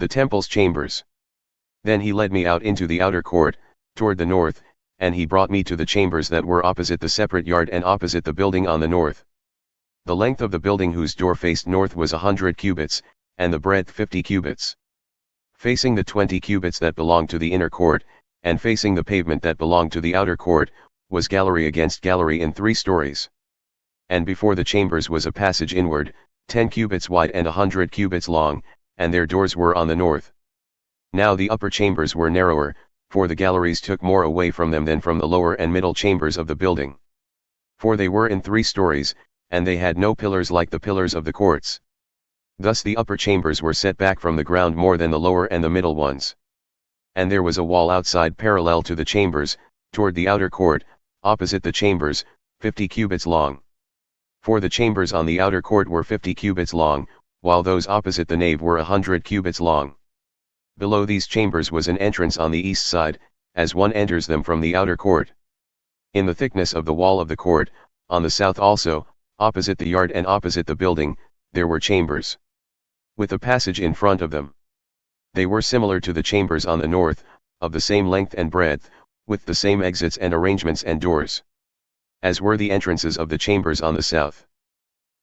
the temple's chambers. Then he led me out into the outer court, toward the north, and he brought me to the chambers that were opposite the separate yard and opposite the building on the north. The length of the building whose door faced north was 100 cubits, and the breadth 50 cubits. Facing the 20 cubits that belonged to the inner court, and facing the pavement that belonged to the outer court, was gallery against gallery in 3 stories. And before the chambers was a passage inward, 10 cubits wide and 100 cubits long, and their doors were on the north. Now the upper chambers were narrower, for the galleries took more away from them than from the lower and middle chambers of the building. For they were in 3 stories, and they had no pillars like the pillars of the courts. Thus the upper chambers were set back from the ground more than the lower and the middle ones. And there was a wall outside parallel to the chambers, toward the outer court, opposite the chambers, 50 cubits long. For the chambers on the outer court were 50 cubits long, while those opposite the nave were 100 cubits long. Below these chambers was an entrance on the east side, as one enters them from the outer court. In the thickness of the wall of the court, on the south also, opposite the yard and opposite the building, there were chambers, with a passage in front of them. They were similar to the chambers on the north, of the same length and breadth, with the same exits and arrangements and doors, as were the entrances of the chambers on the south.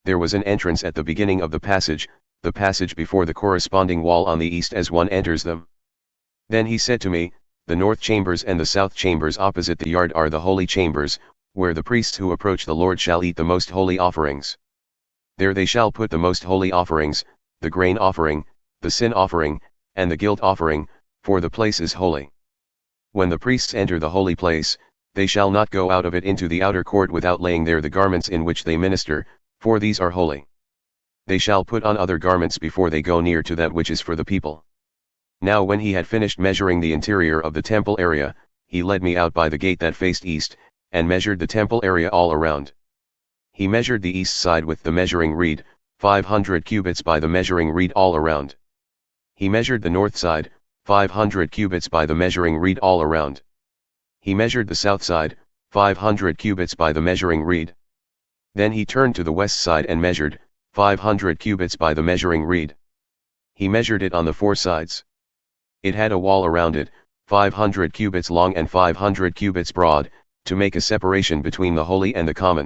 There was an entrance at the beginning of the passage before the corresponding wall on the east as one enters them. Then he said to me, the north chambers and the south chambers opposite the yard are the holy chambers, where the priests who approach the Lord shall eat the most holy offerings. There they shall put the most holy offerings, the grain offering, the sin offering, and the guilt offering, for the place is holy. When the priests enter the holy place, they shall not go out of it into the outer court without laying there the garments in which they minister, for these are holy. They shall put on other garments before they go near to that which is for the people. Now when he had finished measuring the interior of the temple area, he led me out by the gate that faced east, and measured the temple area all around. He measured the east side with the measuring reed, 500 cubits by the measuring reed all around. He measured the north side, 500 cubits by the measuring reed all around. He measured the south side, 500 cubits by the measuring reed. Then he turned to the west side and measured, 500 cubits by the measuring reed. He measured it on the 4 sides. It had a wall around it, 500 cubits long and 500 cubits broad, to make a separation between the holy and the common.